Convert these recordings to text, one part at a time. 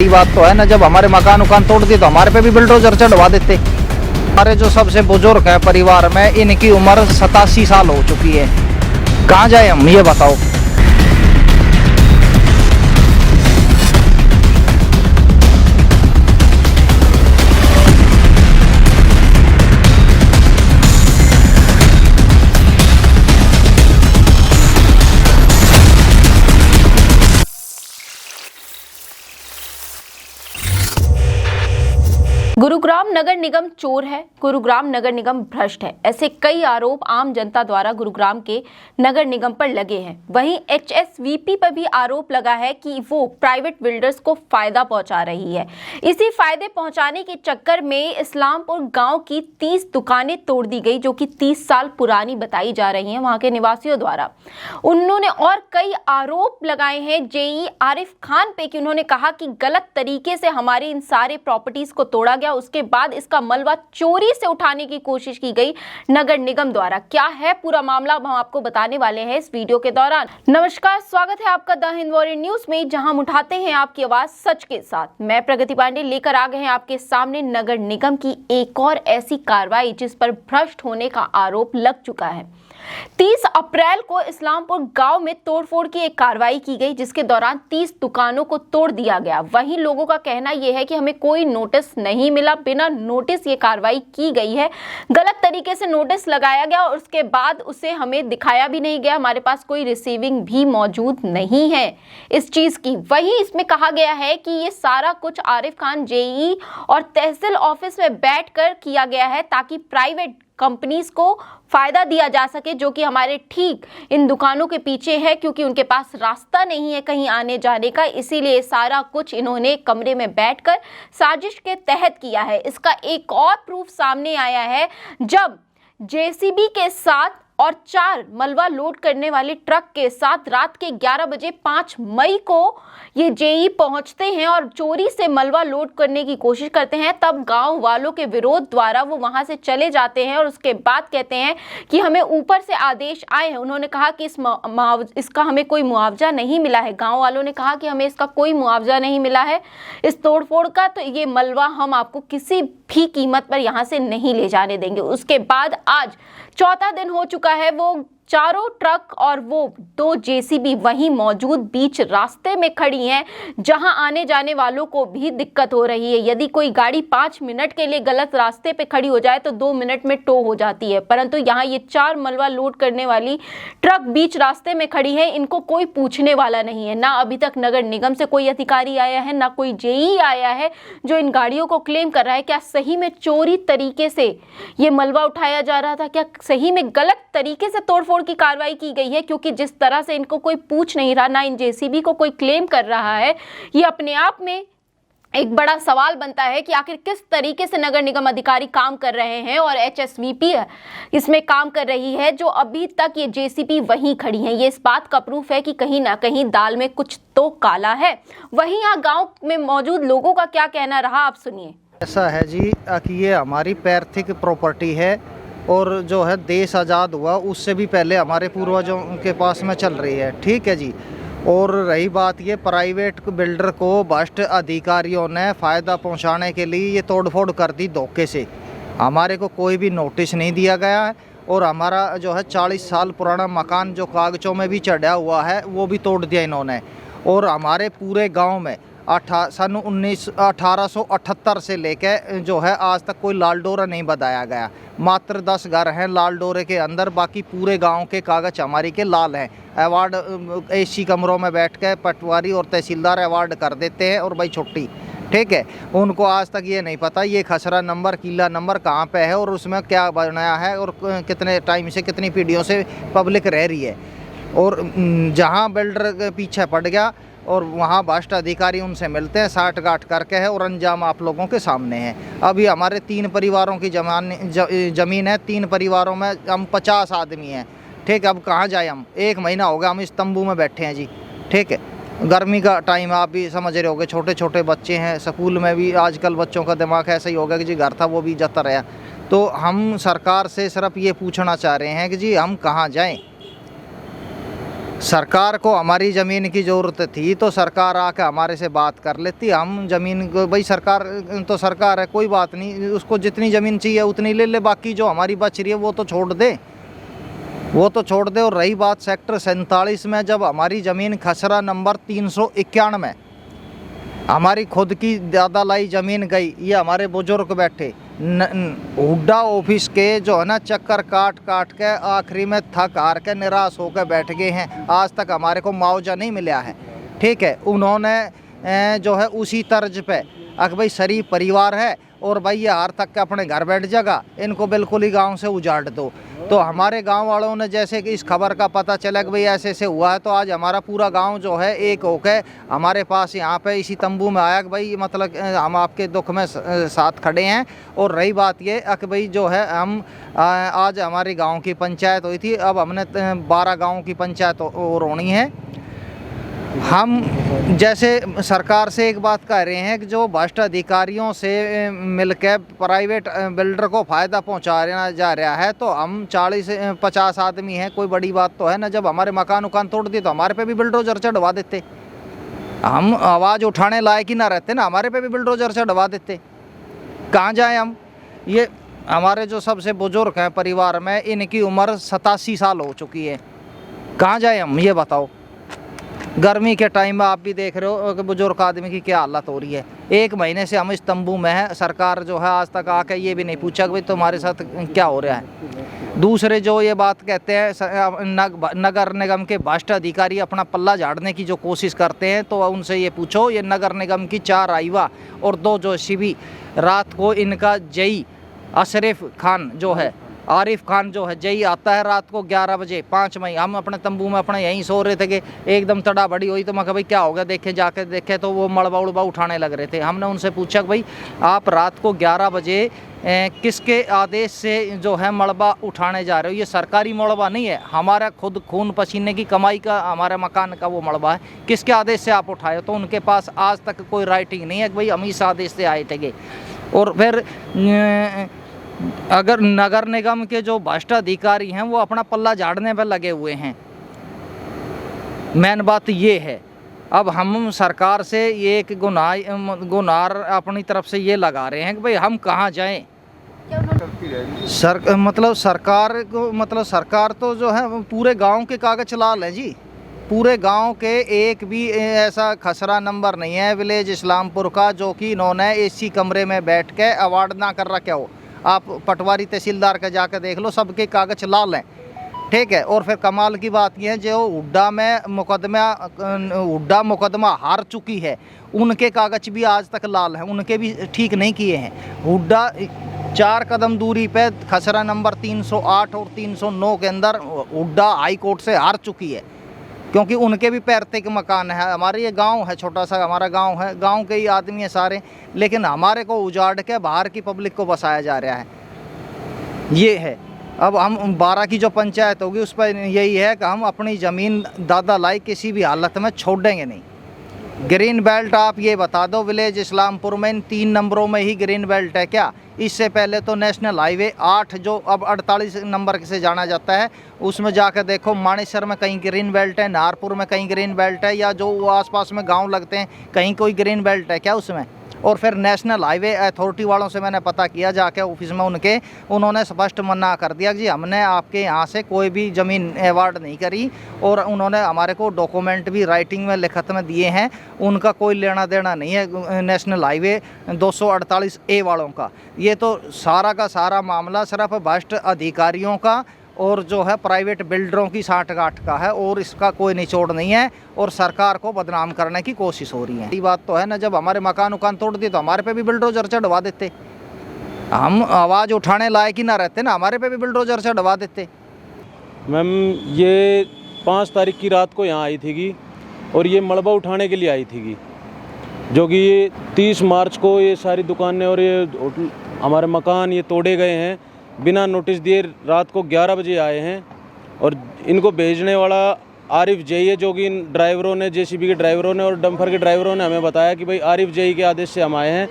यही बात तो है ना, जब हमारे मकान उकान तोड़ दिए तो हमारे पे भी बुलडोजर चढ़वा देते। हमारे जो सबसे बुजुर्ग है परिवार में, इनकी उम्र 87 साल हो चुकी है। कहाँ जाए हम, ये बताओ। गुरुग्राम नगर निगम चोर है, गुरुग्राम नगर निगम भ्रष्ट है, ऐसे कई आरोप आम जनता द्वारा गुरुग्राम के नगर निगम पर लगे हैं। वहीं एचएसवीपी पर भी आरोप लगा है कि वो प्राइवेट बिल्डर्स को फायदा पहुंचा रही है। इसी फायदे पहुंचाने के चक्कर में इस्लामपुर गांव की 30 दुकानें तोड़ दी गई, जो कि 30 साल पुरानी बताई जा रही हैं वहां के निवासियों द्वारा। उन्होंने और कई आरोप लगाए हैं जेई आरिफ खान पे कि उन्होंने कहा कि गलत तरीके से हमारे इन सारे प्रॉपर्टीज को तोड़ा गया, उसके बाद इसका मलबा चोरी से उठाने की कोशिश की गई नगर निगम द्वारा। क्या है पूरा मामला, हम आपको बताने वाले हैं इस वीडियो के दौरान। नमस्कार, स्वागत है आपका द हिंद वॉरियर न्यूज में, जहां हम उठाते हैं आपकी आवाज सच के साथ। मैं प्रगति पांडे लेकर आ गए हैं आपके सामने नगर निगम की एक और ऐसी कार्रवाई जिस पर भ्रष्ट होने का आरोप लग चुका है। 30 अप्रैल को इस्लामपुर गांव में तोड़फोड़ की एक कार्रवाई की गई, जिसके दौरान 30 दुकानों को तोड़ दिया गया। वहीं लोगों का कहना यह है कि हमें कोई नोटिस नहीं मिला, बिना नोटिस ये कार्रवाई की गई है। गलत तरीके से नोटिस लगाया गया और उसके बाद उसे हमें दिखाया भी नहीं गया। हमारे पास कोई रिसीविंग भी मौजूद नहीं है इस चीज की। वहीं इसमें कहा गया है कि ये सारा कुछ आरिफ खान जेई और तहसील ऑफिस में बैठकर किया गया है, ताकि प्राइवेट कंपनीज को फायदा दिया जा सके, जो कि हमारे ठीक इन दुकानों के पीछे है, क्योंकि उनके पास रास्ता नहीं है कहीं आने जाने का। इसीलिए सारा कुछ इन्होंने कमरे में बैठकर साजिश के तहत किया है। इसका एक और प्रूफ सामने आया है, जब जेसीबी के साथ और 4 मलबा लोड करने वाले ट्रक के साथ रात के 11 बजे 5 मई को ये जेई पहुंचते हैं और चोरी से मलबा लोड करने की कोशिश करते हैं। तब गांव वालों के विरोध द्वारा वो वहां से चले जाते हैं और उसके बाद कहते हैं कि हमें ऊपर से आदेश आए हैं। उन्होंने कहा कि इसका हमें कोई मुआवजा नहीं मिला है। गांव वालों ने कहा कि हमें इसका कोई मुआवजा नहीं मिला है इस तोड़फोड़ का, तो ये मलबा हम आपको किसी भी कीमत पर यहाँ से नहीं ले जाने देंगे। उसके बाद आज चौथा दिन हो चुका है, वो चारों ट्रक और वो 2 जेसीबी वहीं मौजूद बीच रास्ते में खड़ी हैं, जहां आने जाने वालों को भी दिक्कत हो रही है। यदि कोई गाड़ी 5 मिनट के लिए गलत रास्ते पे खड़ी हो जाए तो 2 मिनट में टो हो जाती है, परंतु यहाँ ये 4 मलबा लोड करने वाली ट्रक बीच रास्ते में खड़ी है। इनको कोई पूछने वाला नहीं है। ना अभी तक नगर निगम से कोई अधिकारी आया है, ना कोई जेई आया है जो इन गाड़ियों को क्लेम कर रहा है। क्या सही में चोरी तरीके से ये मलबा उठाया जा रहा था? क्या सही में गलत तरीके से तोड़फोड़ की कार्रवाई की गई है? क्योंकि जिस तरह से इनको कोई पूछ नहीं रहा, ना इन जेसीबी को कोई क्लेम कर रहा है, ये अपने आप में एक बड़ा सवाल बनता है कि आखिर किस तरीके से नगर निगम अधिकारी काम कर रहे हैं और एचएसवीपी इसमें काम कर रही है, जो अभी तक ये जेसीबी वहीं खड़ी हैं। ये इस बात का प्रूफ है कि कहीं ना कहीं दाल में कुछ तो काला है। वहीं यहाँ गांव में मौजूद लोगों का क्या कहना रहा, आप सुनिए। ऐसा है जी कि ये हमारी पैतृक प्रॉपर्टी है और जो है देश आज़ाद हुआ उससे भी पहले हमारे पूर्वजों के पास में चल रही है, ठीक है जी। और रही बात ये प्राइवेट बिल्डर को भ्रष्ट अधिकारियों ने फ़ायदा पहुंचाने के लिए ये तोड़फोड़ कर दी धोखे से। हमारे को कोई भी नोटिस नहीं दिया गया है और हमारा जो है 40 साल पुराना मकान जो कागज़ों में भी चढ़ा हुआ है वो भी तोड़ दिया इन्होंने। और हमारे पूरे गाँव में सन 1878 से लेकर जो है आज तक कोई लाल डोरा नहीं बताया गया। मात्र 10 घर हैं लाल डोरे के अंदर, बाकी पूरे गांव के कागज हमारी के लाल हैं। अवार्ड एसी कमरों में बैठ के पटवारी और तहसीलदार अवार्ड कर देते हैं और भाई छुट्टी, ठीक है। उनको आज तक ये नहीं पता ये खसरा नंबर किला नंबर कहाँ पे है और उसमें क्या बनाया है और कितने टाइम से कितनी पीढ़ियों से पब्लिक रह रही है। और जहाँ बिल्डर के पीछे पड़ गया और वहाँ भ्रष्ट अधिकारी उनसे मिलते हैं, साठ गांठ करके है और अंजाम आप लोगों के सामने है। अभी हमारे 3 परिवारों की ज़मीन है, 3 परिवारों में हम 50 आदमी हैं, ठीक है। अब कहाँ जाए हम? 1 महीना हो गया हम इस तंबू में बैठे हैं जी, ठीक है। गर्मी का टाइम आप भी समझ रहे होगे, छोटे छोटे बच्चे हैं, स्कूल में भी आजकल बच्चों का दिमाग ऐसा ही हो गया कि जी घर था वो भी जाता रहा। तो हम सरकार से सिर्फ ये पूछना चाह रहे हैं कि जी हम कहाँ जाएँ। सरकार को हमारी ज़मीन की ज़रूरत थी तो सरकार आके हमारे से बात कर लेती। हम ज़मीन को भाई सरकार तो सरकार है, कोई बात नहीं, उसको जितनी ज़मीन चाहिए उतनी ले ले, बाकी जो हमारी बच रही है वो तो छोड़ दे, वो तो छोड़ दे। और रही बात सेक्टर 47 में, जब हमारी ज़मीन खसरा नंबर 391 हमारी खुद की दादा लाई ज़मीन गई, ये हमारे बुजुर्ग बैठे हुड्डा ऑफिस के जो है ना चक्कर काट काट के आखिरी में थक हार के निराश होकर बैठ गए हैं। आज तक हमारे को मुआवजा नहीं मिला है। ठीक है, उन्होंने जो है उसी तर्ज पे अगर भाई शरीफ परिवार है और भाई ये हार तक के अपने घर बैठ जाएगा, इनको बिल्कुल ही गांव से उजाड़ दो। तो हमारे गांव वालों ने जैसे कि इस खबर का पता चला कि भाई ऐसे ऐसे हुआ है, तो आज हमारा पूरा गांव जो है एक होकर हमारे पास यहाँ पे इसी तंबू में आया कि भाई मतलब हम आपके दुख में साथ खड़े हैं। और रही बात ये कि भाई जो है हम आज हमारी गांव की पंचायत हुई थी, अब हमने 12 गाँव की पंचायत और होनी है। हम जैसे सरकार से एक बात कह रहे हैं कि जो भ्रष्ट अधिकारियों से मिलकर प्राइवेट बिल्डर को फ़ायदा पहुंचाया जा रहा है, तो हम 40-50 आदमी हैं, कोई बड़ी बात तो है ना। जब हमारे मकान उकान तोड़ दिए तो हमारे पे भी बिल्डोजर चढ़वा देते, हम आवाज़ उठाने लायक ही ना रहते ना, हमारे पे भी बिल्डोजर चढ़वा देते। कहाँ जाएँ हम? ये हमारे जो सबसे बुजुर्ग हैं परिवार में, इनकी उम्र 87 साल हो चुकी है, कहाँ जाएँ हम, ये बताओ। गर्मी के टाइम में आप भी देख रहे हो कि बुजुर्ग आदमी की क्या हालत हो रही है। 1 महीने से हम इस तंबू में हैं, सरकार जो है आज तक आके ये भी नहीं पूछा कि भाई तुम्हारे साथ क्या हो रहा है। दूसरे जो ये बात कहते हैं नगर निगम के भ्रष्ट अधिकारी अपना पल्ला झाड़ने की जो कोशिश करते हैं, तो उनसे ये पूछो, ये नगर निगम की 4 आईवा और 2 जो शिवी, रात को इनका जई अशरफ खान जो है, आरिफ खान जो है जई आता है रात को 11 बजे 5 मई, हम अपने तंबू में अपने यहीं सो रहे थे कि एकदम तड़ा बड़ी हुई, तो मैं कहा भाई क्या हो गया, देखे जाके देखे तो वो मलबा उड़बा उठाने लग रहे थे। हमने उनसे पूछा कि भाई आप रात को 11 बजे किसके आदेश से जो है मलबा उठाने जा रहे हो? ये सरकारी मलबा नहीं है, हमारा खुद खून पसीने की कमाई का हमारे मकान का वो मलबा है, किसके आदेश से आप उठाए? तो उनके पास आज तक कोई राइटिंग नहीं है कि भाई हम इस आदेश से आए थे। और फिर अगर नगर निगम के जो भ्रष्ट अधिकारी हैं वो अपना पल्ला झाड़ने पर लगे हुए हैं, मेन बात ये है। अब हम सरकार से ये एक गुनार अपनी तरफ से ये लगा रहे हैं कि भाई हम कहाँ जाएं। सरकार तो जो है पूरे गांव के कागज लाल है जी, पूरे गांव के एक भी ऐसा खसरा नंबर नहीं है विलेज इस्लामपुर का जो कि इन्होंने एसी कमरे में बैठ के अवार्ड ना कर रखा हो। आप पटवारी तहसीलदार का जाकर देख लो, सबके कागज लाल हैं। ठीक है, और फिर कमाल की बात यह है जो हुड्डा मुकदमा हार चुकी है, उनके कागज भी आज तक लाल हैं, उनके भी ठीक नहीं किए हैं। हुड्डा 4 कदम दूरी पे खसरा नंबर 308 और 309 के अंदर हुड्डा हाई कोर्ट से हार चुकी है, क्योंकि उनके भी पैतृक मकान है। हमारे ये गांव है, छोटा सा हमारा गांव है, गांव के ही आदमी है सारे, लेकिन हमारे को उजाड़ के बाहर की पब्लिक को बसाया जा रहा है, ये है। अब हम 12 की जो पंचायत होगी उस पर यही है कि हम अपनी ज़मीन दादा लाई किसी भी हालत में छोड़ेंगे नहीं। ग्रीन बेल्ट आप ये बता दो, विलेज इस्लामपुर में इन 3 नंबरों में ही ग्रीन बेल्ट है क्या? इससे पहले तो नेशनल हाईवे 8 जो अब 48 नंबर से जाना जाता है, उसमें जाकर देखो मानेसर में कहीं ग्रीन बेल्ट है, नाहरपुर में कहीं ग्रीन बेल्ट है, या जो आसपास में गांव लगते हैं कहीं कोई ग्रीन बेल्ट है क्या उसमें? और फिर नेशनल हाईवे अथॉरिटी वालों से मैंने पता किया जाके ऑफिस में उन्होंने स्पष्ट मना कर दिया कि जी हमने आपके यहाँ से कोई भी ज़मीन अवार्ड नहीं करी, और उन्होंने हमारे को डॉक्यूमेंट भी राइटिंग में लिखत में दिए हैं, उनका कोई लेना देना नहीं है नेशनल हाईवे 248A वालों का। ये तो सारा का सारा मामला सिर्फ भ्रष्ट अधिकारियों का और जो है प्राइवेट बिल्डरों की साठगांठ का है, और इसका कोई निचोड़ नहीं है, और सरकार को बदनाम करने की कोशिश हो रही है। ये बात तो है ना, जब हमारे मकान उकान तोड़ दिए तो हमारे पे भी बिल्डोजर चढ़वा देते, हम आवाज़ उठाने लायक ही ना रहते ना, हमारे पे भी बिल्डोजर चढ़वा देते। मैम ये 5 तारीख की रात को यहाँ आई थी और ये मलबा उठाने के लिए आई थी, जो कि ये 30 मार्च को ये सारी दुकानें और ये हमारे मकान ये तोड़े गए हैं, बिना नोटिस दिए रात को 11 बजे आए हैं। और इनको भेजने वाला आरिफ जई है, जो कि इन ड्राइवरों ने, जेसीबी के ड्राइवरों ने और डंपर के ड्राइवरों ने हमें बताया कि भाई आरिफ जई के आदेश से हम आए हैं।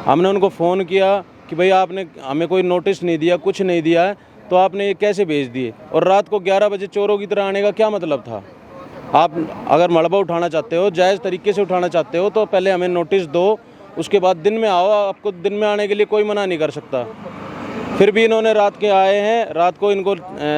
हमने उनको फ़ोन किया कि भाई आपने हमें कोई नोटिस नहीं दिया, कुछ नहीं दिया है, तो आपने ये कैसे भेज दिए? और रात को 11 बजे चोरों की तरह आने का क्या मतलब था? आप अगर मलबा उठाना चाहते हो, जायज़ तरीके से उठाना चाहते हो, तो पहले हमें नोटिस दो, उसके बाद दिन में आओ। आपको दिन में आने के लिए कोई मना नहीं कर सकता। फिर भी इन्होंने रात के आए हैं, रात को इनको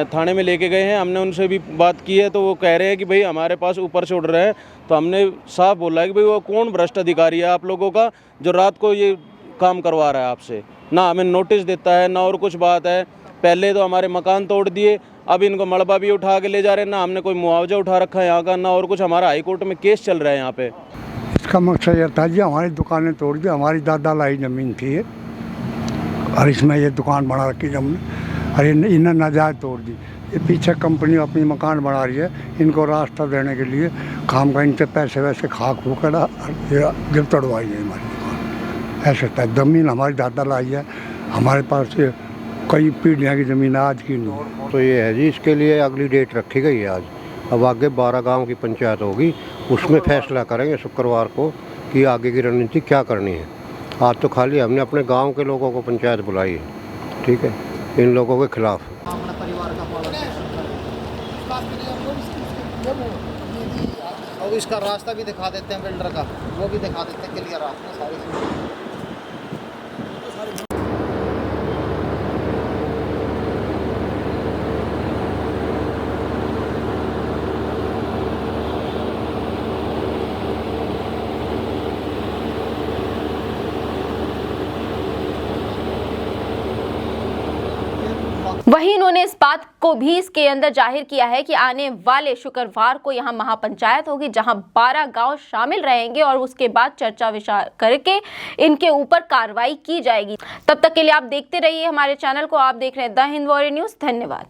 थाने में लेके गए हैं। हमने उनसे भी बात की है तो वो कह रहे हैं कि भाई हमारे पास ऊपर से उड़ रहे हैं। तो हमने साफ बोला है कि भाई वो कौन भ्रष्ट अधिकारी है आप लोगों का जो रात को ये काम करवा रहा है आपसे। ना हमें नोटिस देता है ना और कुछ बात है। पहले तो हमारे मकान तोड़ दिए, अब इनको मलबा भी उठा के ले जा रहे हैं। ना हमने कोई मुआवजा उठा रखा है यहाँ का, ना और कुछ। हमारा हाई कोर्ट में केस चल रहा है यहाँ पे। इसका मकसद यह था जी हमारी दुकानें तोड़ दी। हमारी दादा लाई ज़मीन थी और इसमें ये दुकान बना रखी जमीन, अरे इन्हें नाजायज़ तोड़ दी। ये पीछे कंपनी अपनी मकान बना रही है, इनको रास्ता देने के लिए काम का इनसे पैसे वैसे खाक फूकड़ा जब तोड़वाई है हमारी दुकान। ऐसे था ज़मीन हमारी दादा लाई है, हमारे पास ये कई पीढ़ियाँ की ज़मीन आज की नहीं। तो ये है जी, इसके लिए अगली डेट रखी गई है आज। अब आगे 12 गांव की पंचायत होगी, उसमें फैसला करेंगे शुक्रवार को कि आगे की रणनीति क्या करनी है। आज तो खाली हमने अपने गांव के लोगों को पंचायत बुलाई है, ठीक है, इन लोगों के खिलाफ। और इसका रास्ता भी दिखा देते हैं, बिल्डर का वो भी दिखा देते हैं क्लियर रास्ता सारी। वहीं इन्होंने इस बात को भी इसके अंदर जाहिर किया है कि आने वाले शुक्रवार को यहां महापंचायत होगी जहां 12 गांव शामिल रहेंगे और उसके बाद चर्चा विचार करके इनके ऊपर कार्रवाई की जाएगी। तब तक के लिए आप देखते रहिए हमारे चैनल को। आप देख रहे हैं द हिंद वॉरियर न्यूज़। धन्यवाद।